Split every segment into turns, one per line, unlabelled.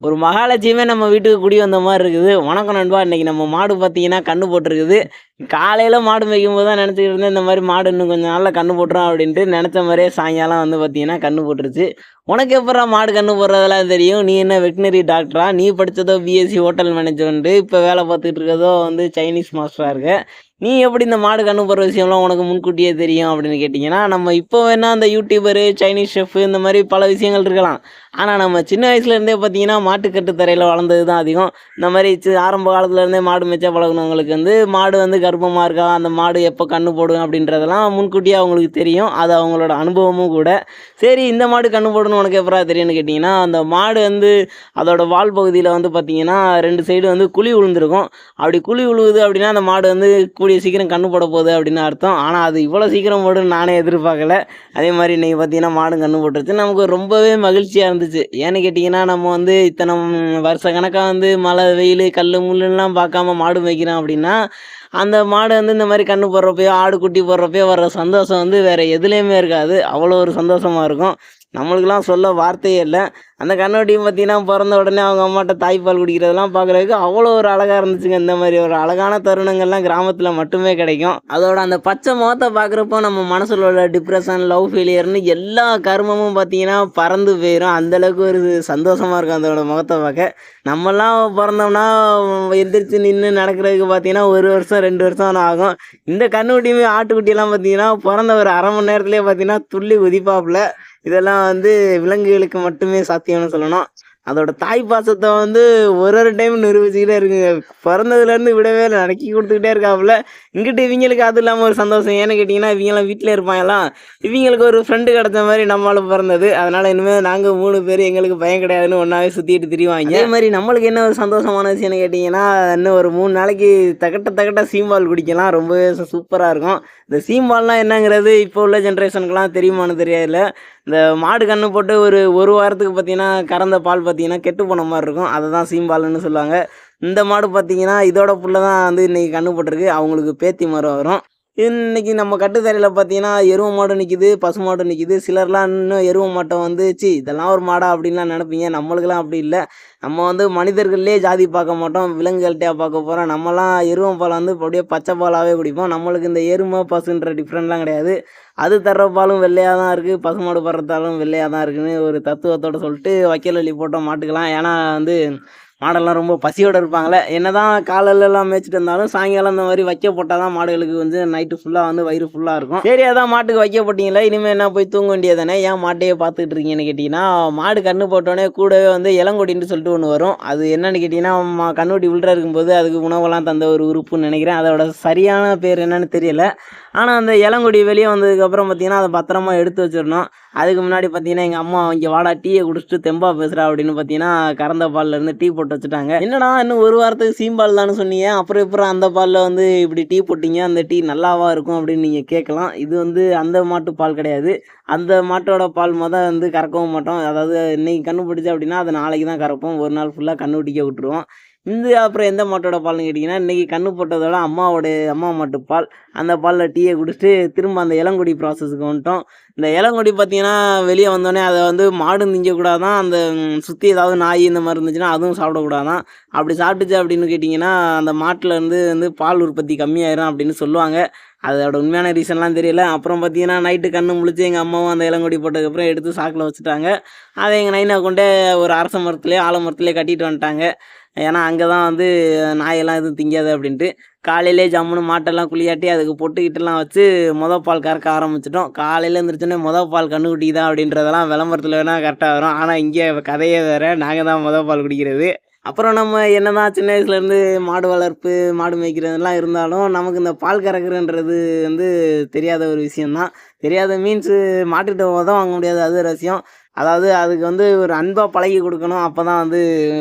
ஒரு மகாலட்சுமியே நம்ம வீட்டுக்கு குடி வந்த மாரி இருக்குது. வணக்கம் நண்பா! இன்னைக்கு நம்ம மாடு பார்த்தீங்கன்னா, கண்ணு போட்டிருக்குது. காலையில மாடு மேய்க்கும்போது தான் நெனச்சுக்கிட்டு இருந்தேன், இந்த மாரி மாடு இன்னும் கொஞ்ச நாள்ல கண்ணு போட்டுரும் அப்டின்ட்டு. நெனச்ச மாரியே சாயங்காலம் வந்து பார்த்தீங்கன்னா, கண்ணு போட்டுருச்சு. உனக்கு எப்புட்றா மாடு கண்ணு போடுறதெல்லாம் தெரியும்? நீ என்ன வெட்னரி டாக்டரா? நீ படிச்சதோ பிஎஸ்சி ஹோட்டல் மேனேஜ்மென்ட்டு. இப்ப வேல பார்த்துட்டு இருக்கதோ வந்து சைனீஸ் மாஸ்டரா இருக்க. நீ எப்படி இந்த மாடு கண்ணு போடுற விஷயம்லாம் உனக்கு முன்கூட்டியே தெரியும் அப்படின்னு கேட்டிங்கன்னா, நம்ம இப்போ வேணா அந்த யூடியூபரு, சைனீஸ் செஃப் இந்த மாரி பல விஷயங்கள் இருக்கலாம். ஆனா நம்ம சின்ன வயசுல இருந்தே பார்த்தீங்கன்னா, மாட்டுக்கட்டு தரையில வளர்ந்தது தான் அதிகம். இந்த மாரி ஆரம்ப காலத்துல இருந்தே மாடு மேய்ச்சா பழகுனவங்களுக்கு வந்து, மாடு வந்து கர்ப்பமா இருக்கா, அந்த மாடு எப்போ கண்ணு போடும் அப்படின்றதெல்லாம் முன்கூட்டியே அவங்களுக்கு தெரியும். அது அவங்களோட அனுபவமும் கூட. சரி இந்த மாடு கண்ணு போடும்னு உனக்கு எப்புட்றா தெரியும்னு கேட்டிங்கன்னா, அந்த மாடு வந்து அதோட வால் பகுதியில வந்து பார்த்தீங்கன்னா, 2 சைடு வந்து குழி விழுந்திருக்கும். அப்படி குழி விழுகுது அப்படின்னா, அந்த மாடு வந்து கூடிய சீக்கிரம் கண்ணு போட போகுது அப்படின்னு அர்த்தம். ஆனா அது இவ்வளோ சீக்கிரம் போடும்னு நானே எதிர்பார்க்கல. அதே மாரி இன்னைக்கு பார்த்தீங்கன்னா, மாடும் கண்ணு போட்டுருச்சு. நமக்கு ரொம்பவே மகிழ்ச்சியா இருந்துச்சு. ஏன்னு கேட்டிங்கன்னா, நம்ம வந்து இத்தன வருஷ கணக்கா வந்து மழை, வெயிலு, கல்லு, முள்ளுலாம் பார்க்காம மாடு மேய்க்கிறோம் அப்படின்னா, அந்த மாடு வந்து இந்த மாரி கண்ணு போடுறப்பயோ, ஆடு குட்டி போடுறப்பயோ வர்ற சந்தோஷம் வந்து வேற எதுலயுமே இருக்காது. அவ்வளோ ஒரு சந்தோஷமா இருக்கும். நம்மளுக்கெல்லாம் சொல்ல வார்த்தையே இல்ல. அந்த கன்னுக்குட்டியும் பார்த்தீங்கன்னா, பொறந்த உடனே அவங்க அம்மாட்ட தாய்ப்பால் குடிக்கிறதெல்லாம் பார்க்குறதுக்கு அவ்வளோ ஒரு அழகா இருந்துச்சுங்க. இந்த மாரி ஒரு அழகான தருணங்கள்லாம் கிராமத்தில மட்டுமே கிடைக்கும். அதோட அந்த பச்சை முகத்த பார்க்குறப்போ நம்ம மனசுல உள்ள டிப்ரஷன், லவ் ஃபெயிலியர்ன்னு எல்லா கருமமும் பார்த்தீங்கன்னா பறந்து போயிரும். அந்த அளவுக்கு ஒரு சந்தோஷமா இருக்கும் அதோட முகத்த பார்க்க. நம்மலாம் பொறந்தோம்னா எந்திரிச்சு நின்னு நடக்கிறதுக்கு பார்த்தீங்கன்னா, 1 வருஷம், 2 வருஷம் ஆகும். இந்த கன்னுக்குட்டியுமே ஆட்டுக்குட்டிலாம் பார்த்தீங்கன்னா, பொறந்த ஒரு 1/2 மணி நேரத்திலேயே பார்த்தீங்கன்னா, துள்ளி குதிப்பாப்புல. இதெல்லாம் வந்து விலங்குகளுக்கு மட்டுமே சாத்தியம்னு சொல்லணும். அதோட தாய் பாசத்த வந்து ஒரு டைம் நிரூபிச்சுக்கிட்டே இருக்குங்க. பொறந்ததுலேருந்து விடவே இல்ல. அடக்கி குடுத்துக்கிட்டே இருக்காப்புல. இங்கிட்டு இவிங்களுக்கு அது இல்லாம ஒரு சந்தோஷம். ஏன்னு கேட்டீங்கன்னா, இவிங்கலாம் வீட்லயே இருப்பாங்களாம். இவிங்களுக்கு ஒரு ஃப்ரெண்டு கிடைச்ச மாரி நம்மாலும் பொறந்தது. அதனால இனிமே நாங்க 3 பேரு எங்களுக்கு பயம் கிடையாதுன்னு ஒண்ணாவே சுத்திட்டு திரிவாய்ங்க. அதே மாரி நம்மளுக்கு என்ன ஒரு சந்தோஷமான விஷயம்னு கேட்டீங்கன்னா, இன்னும் ஒரு 3 நாளைக்கு தகட்ட தகட்ட சீம்பால் குடிக்கலாம். ரொம்பவே சூப்பரா இருக்கும். இந்த சீம்பால்னா என்னங்கிறது இப்போ உள்ள ஜெனரேஷனுக்குலாம் தெரியுமான்னு தெரியல. இந்த மாடு கன்று போட்டு ஒரு வாரத்துக்கு பார்த்தீங்கன்னா, கறந்த பால் பார்த்தீங்கன்னா, கெட்டு போன மாரி இருக்கும். அததான் சீம்பால்ன்னு சொல்லுவாங்க. இந்த மாடு பார்த்தீங்கன்னா, இதோட புள்ள தான் வந்து இன்னைக்கு கன்று போட்டிருக்கு. அவங்களுக்கு பேத்தி மொற வரும். இன்னைக்கு நம்ம கட்டுத்தரையில பார்த்தீங்கன்னா, எருவ மாடும் நிக்குது, பசு மாடும் நிக்குது. சிலர்லாம் இன்னும் எருவ மாட்ட வந்து, "ச்சீ இதெல்லாம் ஒரு மாடா?" அப்படின்லாம் நெனைப்பீங்க. நம்மளுக்கெல்லாம் அப்படி இல்ல. நம்ம வந்து மனிதர்கள்லயே ஜாதி பார்க்க மாட்டோம். விலங்குகள்ட்டயா பார்க்க போறோம். நம்மலாம் எருவம் பால வந்து அப்படியே பச்சை பாலாவே குடிப்போம். நம்மளுக்கு இந்த எருமை, பசுன்ற டிஃப்ரெண்ட்லாம் கிடையாது. அது தர்ற பாலும் வெள்ளையா தான் இருக்கு. பசுமாடு பர்றதாலும் வெள்ளையா தான் இருக்குன்னு ஒரு தத்துவத்தோட சொல்லிட்டு வைக்கோல் அள்ளி போட்டோம் மாட்டுக்கலாம். ஏன்னா வந்து மாடெல்லாம் ரொம்ப பசியோட இருப்பாங்கள்ல. என்னதான் காலைலலாம் மேய்ச்சிட்டு இருந்தாலும், சாயங்காலம் இந்த மாரி வைக்க போட்டா தான் மாடுகளுக்கு வந்து நைட்டு ஃபுல்லா வந்து வயிறு ஃபுல்லா இருக்கும். சரி அதான் மாட்டுக்கு வைக்க போட்டீங்கல்ல, இனிமே என்ன போய் தூங்க வேண்டியது தானே. ஏன் மாட்டையே பார்த்துக்கிட்டு இருக்கீங்கன்னு கேட்டீங்கன்னா, மாடு கன்று போட்டோனே கூடவே வந்து இளங்கொடின்னு சொல்லிட்டு ஒண்ணு வரும். அது என்னன்னு கேட்டீங்கன்னா, கன்னுக்குட்டி உள்ற இருக்கும்போது அதுக்கு உணவெல்லாம் தந்த ஒரு உறுப்புன்னு நெனைக்கிறேன். அதோட சரியான பேர் என்னன்னு தெரியல. ஆனா, அந்த இளங்கொடி வெளிய வந்ததுக்கப்புறம் பார்த்தீங்கன்னா, அத பத்திரமா எடுத்து வச்சிரணும். அதுக்கு முன்னாடி பார்த்தீங்கன்னா, எங்க அம்மா "இங்க வாடா டீய குடிச்சிட்டு தெம்பா பேசுடா" அப்படின்னு பார்த்தீங்கன்னா, கறந்த பால்லருந்து டீ போட்டு வச்சுட்டாங்க. "என்னடா இன்னும் 1 வாரத்துக்கு சீம்பால் தான்னு சொன்னீங்க. அப்புறம் எப்புட்றா அந்த பால்ல வந்து இப்படி டீ போட்டீங்க? அந்த டீ நல்லாவா இருக்கும்?" அப்படின்னு நீங்க கேட்கலாம். இது வந்து அந்த மாட்டு பால் கிடையாது. அந்த மாட்டோட பால் வந்து கறக்கவும் மாட்டோம். அதாவது இன்னைக்கு கன்னு போட்டுச்சு அப்படின்னா, அத நாளைக்கு தான் கறப்போம். ஒரு நாள் ஃபுல்லா கன்னுக்குட்டிக்க விட்டுருவோம். அப்புறம் எந்த மாட்டோட பால்ன்னு கேட்டீங்கன்னா, இன்னைக்கு கன்னு போட்டதோட அம்மா மாட்டு பால். அந்த பால்ல டீய குடிச்சுட்டு திரும்ப அந்த இளங்குடி ப்ராசஸ்க்கு வந்துட்டோம். இந்த இளங்குடி பார்த்தீங்கன்னா, வெளிய வந்தோனே அத வந்து மாடும் திங்கக்கூடாதாம். அந்த சுத்தி ஏதாவது நாய் இந்த மாரி இருந்துச்சுன்னா, அதுவும் சாப்பிடக்கூடாதாம். அப்படி சாப்பிட்டுச்சு அப்படின்னு கேட்டீங்கன்னா, அந்த மாட்டுல இருந்து வந்து பால் உற்பத்தி கம்மியாயிரும் அப்படின்னு சொல்லுவாங்க. அதோட உண்மையான ரீசன்லாம் தெரியல. அப்புறம் பார்த்தீங்கன்னா, நைட்டு கண்ணு முழிச்சு எங்க அம்மாவும் அந்த இளங்கொடி போட்டதுக்கப்புறம் எடுத்து சாக்குல வச்சுட்டாங்க. அத எங்க நைனா கொண்டே ஒரு அரச மரத்திலயோ, ஆலமரத்திலயோ கட்டிட்டு வந்துட்டாங்க. ஏன்னா, அங்க தான் வந்து நாயெல்லாம் எதுவும் திங்காது அப்படின்ட்டு. காலையிலேயே ஜம்முன்னு மாட்டெல்லாம் குளியாட்டி, அதுக்கு பொட்டு கிட்டுலாம் வச்சு பால் கறக்க ஆரம்பிச்சுட்டோம். காலையில எந்திரிச்சோனே பால் கன்னுக்குட்டிக்கு தான் அப்படின்றதெல்லாம் விளம்பரத்துல வேணா கரெக்ட்டா வரும். ஆனா, இங்க கதையே வேற. நாங்க தான் பால் குடிக்கிறது. அப்புறம் நம்ம என்னதான் சின்ன வயசுலேருந்து மாடு வளர்ப்பு, மாடு மேய்க்கிறதெல்லாம் இருந்தாலும், நமக்கு இந்த பால் கறக்கிறன்றது வந்து தெரியாத ஒரு விஷயம் தான். தெரியாத மீன்ஸு மாட்டுக்கிட்ட உதவ வாங்க முடியாது. அது ரகசியம். அதாவது அதுக்கு வந்து ஒரு அன்பா பழகி குடுக்கணும். அப்பதான் வந்து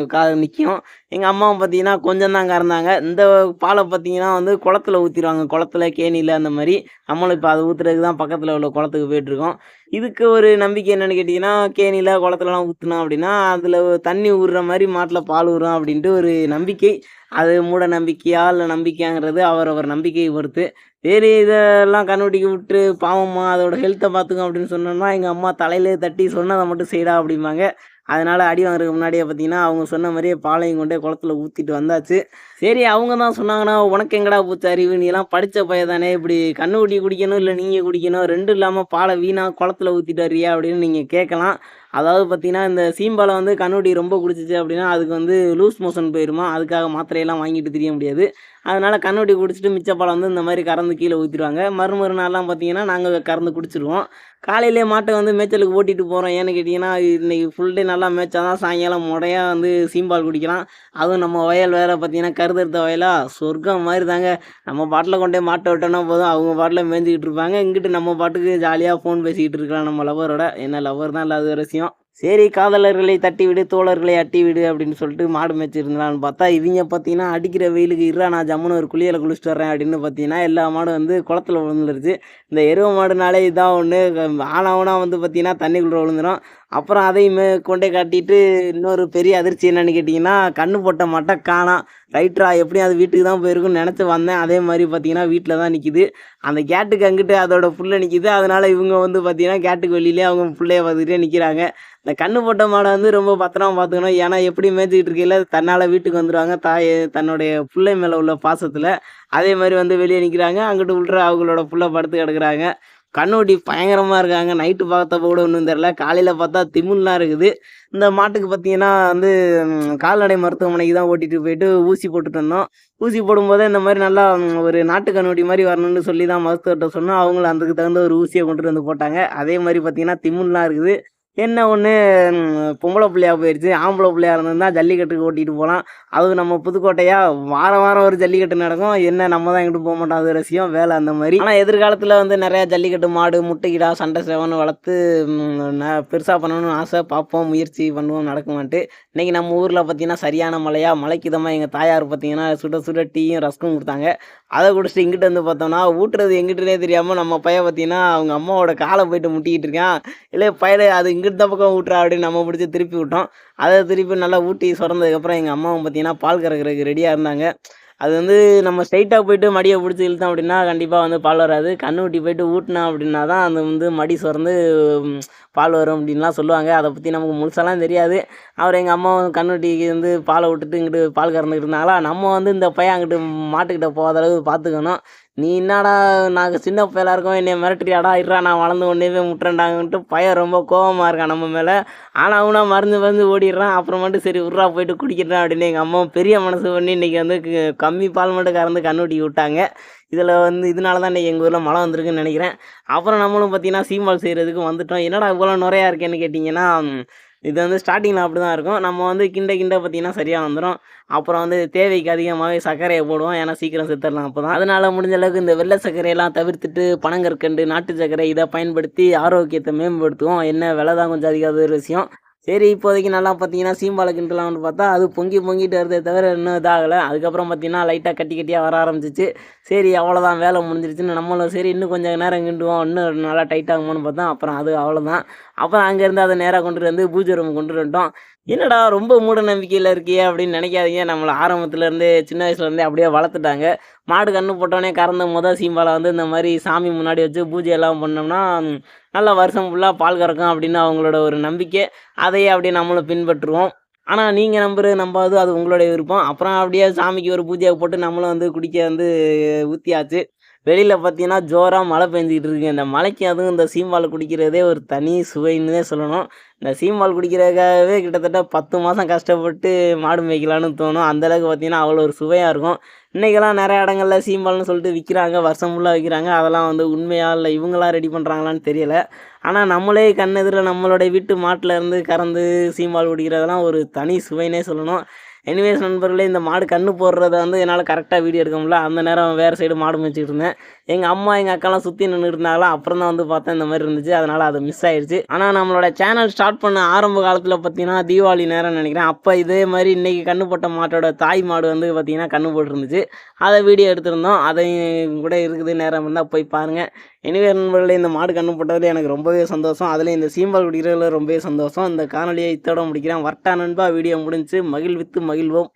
நிக்கும். எங்க அம்மாவும் பார்த்தீங்கன்னா, கொஞ்சம் தான் கறந்தாங்க. இந்த பால பார்த்தீங்கன்னா வந்து குளத்துல ஊத்திருவாங்க. குளத்துல, கேணியில அந்த மாரி. நம்மளும் இப்ப அத ஊத்துறதுக்கு தான் பக்கத்துல உள்ள குளத்துக்கு போயிட்டுருக்கோம். இதுக்கு ஒரு நம்பிக்கை என்னன்னு கேட்டீங்கன்னா, கேணியில, குளத்துலலாம் ஊத்துனோம் அப்படின்னா, அதுல தண்ணி ஊர்ற மாரி மாட்டுல பால் ஊரும் அப்படின்ட்டு ஒரு நம்பிக்கை. அது மூட நம்பிக்கையா, இல்ல நம்பிக்கையாங்கிறது அவரவர் நம்பிக்கைய பொறுத்து. சரி இதெல்லாம் கன்னுக்குட்டிக்கு விட்டு பாவம்மா அதோட ஹெல்த்த பார்த்துக்கும் அப்படின்னு சொன்னோம்னா, எங்க அம்மா தலையிலேயே தட்டி சொன்னத மட்டும் செய்டா அப்படிம்பாங்க. அதனால் அடி வாங்குறதுக்கு முன்னாடியே பார்த்தீங்கன்னா அவங்க சொன்ன மாதிரியே பாலையும் கொண்டே குளத்துல ஊற்றிட்டு வந்தாச்சு. சரி அவங்க தான் சொன்னாங்கன்னா, "உனக்கு எங்கடா போச்சு அறிவு? நீலாம் படித்த பையன் தானே, இப்படி கன்னுக்குட்டி குடிக்கணும் இல்லை நீங்கள் குடிக்கணும், ரெண்டும் இல்லாமல் பாலை வீணாக குளத்துல ஊற்றிட்டு வர்றியா?" அப்படின்னு நீங்கள் கேட்கலாம். அதாவது பார்த்தீங்கன்னா, இந்த சீம்பாலை வந்து கன்னுக்குட்டி ரொம்ப குடிச்சிச்சு அப்படின்னா அதுக்கு வந்து லூஸ் மோஷன் போயிருமா, அதுக்காக மாத்திரையெல்லாம் வாங்கிட்டு திரிய முடியாது. அதனால கன்னுக்குட்டி குடிச்சிட்டு மிச்ச பாலை வந்து இந்த மாதிரி கறந்து கீழே ஊற்றிடுவாங்க. மறுநாள்லாம் பார்த்தீங்கன்னா நாங்கள் கறந்து குடிச்சிருவோம். காலையிலேயே மாட்டை வந்து மேய்ச்சலுக்கு ஓட்டிட்டு போகிறோம். ஏன்னு கேட்டிங்கன்னா, இன்னைக்கு ஃபுல் டே நல்லா மேய்ச்சா தான் சாயங்காலம் முறையா வந்து சீம்பால் குடிக்கலாம். அதுவும் நம்ம வயல் வேறு பார்த்தீங்கன்னா கருதறுத்த வயலா, சொர்க்கம் மாதிரி தாங்க. நம்ம பாட்டில் கொண்டே மாட்டை விட்டோம்னா போதும், அவங்க பாட்டில் மேய்ஞ்சிக்கிட்டு இருப்பாங்க. இங்கிட்டு நம்ம பாட்டுக்கு ஜாலியாக ஃபோன் பேசிக்கிட்டு இருக்கலாம் நம்ம லவ்வரோட. என்ன லவ்வர் தான் இல்லாத ஒரு விஷயம். சரி காதலர்களை தட்டிவிடு, தோழர்களை அட்டிவிடு அப்படின்னு சொல்லிட்டு மாடு மேய்ச்சிருந்தலான்னு பார்த்தா, இவங்க பார்த்தீங்கன்னா அடிக்கிற வெயிலுக்கு இருடா நான் ஜம்முன்னு ஒரு குளியலை குளிச்சுட்டு வரேன் அப்படின்னு பார்த்தீங்கன்னா, எல்லா மாடும் வந்து குளத்துல விழுந்துருச்சு. இந்த எருவ மாடுனாலே இதான் ஒன்று, ஆனாவுனா வந்து பார்த்தீங்கன்னா தண்ணிக்குள்ளே விழுந்துரும். அப்புறம் அதையும் கொண்டே காட்டிட்டு இன்னொரு பெரிய அதிர்ச்சி என்னன்னு கேட்டிங்கன்னா, கண்ணு போட்ட மாட்டை காணோம். ரைட்ரா எப்படியும் அது வீட்டுக்கு தான் போயிருக்குன்னு நினச்சி வந்தேன். அதே மாதிரி பார்த்தீங்கன்னா வீட்டில் தான் நிற்கிது. அந்த கேட்டுக்கு அங்கிட்டு அதோட புள்ள நிற்கிது. அதனால இவங்க வந்து பார்த்தீங்கன்னா கேட்டுக்கு வெளியிலே அவங்க புள்ளைய பார்த்துக்கிட்டே நிற்கிறாங்க. இந்த கண்ணு போட்ட மாடை வந்து ரொம்ப பத்திரமா பார்த்துக்கணும். ஏன்னா எப்படி மேய்ச்சிக்கிட்டு இருக்கையில தன்னால் வீட்டுக்கு வந்துடுவாங்க. தன்னுடைய பிள்ளை மேலே உள்ள பாசத்தில். அதே மாதிரி வந்து வெளியே நிற்கிறாங்க. அங்கிட்டு உள்ள அவங்களோட புள்ள படுத்து கிடக்குறாங்க. கண்ணுக்குட்டி பயங்கரமாக இருக்காங்க. நைட்டு பார்த்தப்ப கூட ஒன்றும் தெரில. காலையில் பார்த்தா திமில்லாம் இருக்குது. இந்த மாட்டுக்கு பார்த்தீங்கன்னா வந்து கால்நடை மருத்துவமனைக்கு தான் ஓட்டிகிட்டு போயிட்டு ஊசி போட்டுட்டு வந்தோம். ஊசி போடும்போதே இந்த மாதிரி நல்லா ஒரு நாட்டு கண்ணுக்குட்டி மாதிரி வரணும்னு சொல்லி தான் மருத்துவர்கிட்ட சொன்னோம். அவங்களும் அதுக்கு தகுந்த ஒரு ஊசியை கொண்டுட்டு வந்து போட்டாங்க. அதே மாதிரி பார்த்தீங்கன்னா திமில்லாம் இருக்குது. என்ன ஒன்று, பொம்பளை பிள்ளையா போயிடுச்சு. ஆம்பளை பிள்ளையா இருந்திருந்தா ஜல்லிக்கட்டுக்கு ஓட்டிகிட்டு போகலாம். அதுவும் நம்ம புதுக்கோட்டையா, வாரம் வாரம் ஒரு ஜல்லிக்கட்டு நடக்கும். என்ன நம்ம தான் எங்கிட்டு போக மாட்டோம், அது ரசியம் வேலை அந்த மாதிரி. ஆனால் எதிர்காலத்தில் வந்து நிறையா ஜல்லிக்கட்டு மாடு, முட்டைக்கிடா, சண்டை சேவன்னு வளர்த்து பெருசாக பண்ணணும்னு ஆசை. பார்ப்போம், முயற்சி பண்ணுவோம், நடக்குமான்ட்டு. இன்றைக்கி நம்ம ஊரில் பார்த்தீங்கன்னா சரியான மழையா, மழைக்குதமாக எங்கள் தாயார் பார்த்தீங்கன்னா சுட சுட டீயும் ரஸ்க்கும் கொடுத்தாங்க. அதை குடிச்சிட்டு இங்கிட்டு வந்து பார்த்தோம்னா ஊட்டுறது எங்கிட்டனே தெரியாமல் நம்ம பையன் பார்த்தீங்கன்னா அவங்க அம்மாவோட காலை போயிட்டு முட்டிக்கிட்டு இருக்கான். இல்லை பையன் அது இங்கிட்டு தான் பக்கம் ஊட்டுறா அப்படின்னு நம்ம பிடிச்சி திருப்பி விட்டோம். அதை திருப்பி நல்லா ஊட்டி சுரந்ததுக்கப்புறம் எங்கள் அம்மாவும் பார்த்தீங்கன்னா பால் கறக்கிறதுக்கு ரெடியாக இருந்தாங்க. அது வந்து நம்ம ஸ்ட்ரைட்டாக போயிட்டு மடியை பிடிச்சி இழுத்தோம் அப்படின்னா கண்டிப்பாக வந்து பால் வராது. கண்ணுக்குட்டி போயிட்டு ஊட்டினா அப்படின்னா தான் அந்த வந்து மடி சுரந்து பால் வரும் அப்படின்லாம் சொல்லுவாங்க. அதை பற்றி நமக்கு முழுசாலாம் தெரியாது. அப்புறம் எங்கள் அம்மா கண்ணுக்குட்டிக்கு வந்து பாலை விட்டுட்டு இங்கிட்டு பால் கறந்துக்கிட்டு இருந்தாங்களா, நம்ம வந்து இந்த பையன் அங்கிட்டு மாட்டுக்கிட்ட போகாத அளவுக்கு பார்த்துக்கணும். "நீ என்னடா நாங்கள் சின்ன பயலாக இருக்கோம், என்னை மிரட்டுறியாடா, இருடா நான் வளர்ந்து ஒன்றே முட்டுறேன்டாங்கன்ட்டு" பையன் ரொம்ப கோவமாக இருக்கான் நம்ம மேலே. ஆனால் அவனா மருந்து மருந்து ஓடிடுறான். அப்புறமேட்டு சரி விட்றா போயிட்டு குடிக்கிறேன் அப்படின்னு எங்கள் அம்மா பெரிய மனசு பண்ணி இன்றைக்கி வந்து கம்மி பால் மட்டும் கறந்து கண்ணுக்குட்டிக்கு விட்டாங்க. இதில் வந்து இதனால தான் இன்றைக்கி எங்கள் ஊரில் மழை வந்திருக்குன்னு நினைக்கிறேன். அப்புறம் நம்மளும் பார்த்தீங்கன்னா சீம்பால் செய்கிறதுக்கு வந்துட்டோம். என்னடா இவ்வளோ நுரையா இருக்கேன்னு கேட்டிங்கன்னா, இது வந்து ஸ்டார்டிங்கில் அப்படி தான் இருக்கும். நம்ம வந்து கிண்ட கிண்ட பார்த்தீங்கன்னா சரியாக வந்துடும். அப்புறம் வந்து தேவைக்கு அதிகமாகவே சர்க்கரையை போடுவோம். ஏன்னா சீக்கிரம் செத்துடலாம் அப்போ தான். அதனால் முடிஞ்ச அளவுக்கு இந்த வெள்ளை சர்க்கரையெல்லாம் தவிர்த்துட்டு பனங்கற்கண்டு, நாட்டு சர்க்கரை இதை பயன்படுத்தி ஆரோக்கியத்தை மேம்படுத்துவோம். என்ன விலை தான் கொஞ்சம் அதிகம் ஒரு விஷயம். சரி இப்போதைக்கு நல்லா பார்த்தீங்கன்னா சீம்பாலை கிண்டலாம்னு பார்த்தா அது பொங்கிட்டு வருதே தவிர இன்னும் இதாகலை. அதுக்கப்புறம் பார்த்தீங்கன்னா லைட்டாக கட்டி கட்டியாக வர ஆரம்பிச்சிச்சு. சரி அவ்வளோதான் வேலை முடிஞ்சிருச்சுன்னு நம்மளும் சரி இன்னும் கொஞ்சம் நேரம் கிண்டுவோம், இன்னும் நல்லா டைட் ஆகுமோன்னு பார்த்தா அப்புறம் அது அவ்வளோதான். அப்புறம் அங்கேருந்து அதை நேராக கொண்டுட்டு வந்து பூஜை ரூம் கொண்டுட்டு வந்துட்டோம். என்னடா ரொம்ப மூட நம்பிக்கையில் இருக்கியே அப்படின்னு நினைக்காதீங்க. நம்மளை ஆரம்பத்துலேருந்தே சின்ன வயசுலேருந்தே அப்படியே வளர்த்துட்டாங்க. மாடு கன்று போட்டோடனே கறந்த சீம்பாலை வந்து இந்த மாதிரி சாமி முன்னாடி வச்சு பூஜை எல்லாம் பண்ணோம்னா நல்லா வருஷம் ஃபுல்லாக பால் கறக்கும் அப்படின்னு அவங்களோட ஒரு நம்பிக்கை. அதையே அப்படியே நம்மளும் பின்பற்றுவோம். ஆனால் நீங்கள் நம்புறது நம்பாது அது உங்களுடைய விருப்பம். அப்புறம் அப்படியே சாமிக்கு ஒரு பூஜையை போட்டு நம்மளும் வந்து குடிக்க வந்து ஊற்றியாச்சு. வெளியில் பார்த்தீங்கன்னா ஜோரா மழை பெஞ்சிக்கிட்டு இருக்குங்க. இந்த மழைக்கு அதுவும் இந்த சீம்பால் குடிக்கிறதே ஒரு தனி சுவைன்னு தான் சொல்லணும். இந்த சீம்பால் குடிக்கிறதுக்காகவே கிட்டத்தட்ட 10 மாதம் கஷ்டப்பட்டு மாடு மேய்க்கலான்னு தோணும். அந்தளவுக்கு பார்த்தீங்கன்னா அவ்வளோ ஒரு சுவையாக இருக்கும். இன்றைக்கெல்லாம் நிறைய இடங்கள்ல சீம்பால்னு சொல்லிட்டு விற்கிறாங்க, வருஷம் ஃபுல்லாக விற்கிறாங்க. அதெல்லாம் வந்து உண்மையா இல்லை இவங்களாம் ரெடி பண்ணுறாங்களான்னு தெரியல. ஆனால் நம்மளே கண்ணெதிரில் நம்மளுடைய வீட்டு மாட்டில் இருந்து கறந்து சீம்பால் குடிக்கிறதெல்லாம் ஒரு தனி சுவைன்னே சொல்லணும். எனிவேஸ் நண்பர்களே, இந்த மாடு கன்று போடுறத வந்து என்னால் கரெக்டாக வீடியோ எடுக்க முடியல. அந்த நேரம் வேறு சைடு மாடு மேய்ச்சிட்டு இருந்தேன். எங்கள் அம்மா எங்கள் அக்காலாம் சுற்றி நின்றுட்டு இருந்தாங்களா, அப்புறம் தான் வந்து பார்த்தேன் இந்த மாதிரி இருந்துச்சு. அதனால் அது மிஸ் ஆயிடுச்சு. ஆனால் நம்மளோட சேனல் ஸ்டார்ட் பண்ண ஆரம்ப காலத்தில் பார்த்தீங்கன்னா தீபாவளி நேரம் நினைக்கிறேன். அப்போ இதே மாதிரி இன்றைக்கி கன்று போட்ட மாட்டோட தாய் மாடு வந்து பார்த்திங்கன்னா கன்று போட்டுருந்துச்சு. அதை வீடியோ எடுத்திருந்தோம். அதையும் கூட இருக்குது, நேரம் இருந்தால் போய் பாருங்கள். எனிவே நண்பர்களே, இந்த மாடு கன்று போட்டதில் எனக்கு ரொம்பவே சந்தோஷம். அதில் இந்த சீம்பால் குடிக்கிறதுல ரொம்பவே சந்தோஷம். இந்த காணொலியை இத்தோட முடிக்கிறேன். வர்ட்டா நண்பா, வீடியோ முடிஞ்சு மகிழ்வித்து மகிழ்வோம்.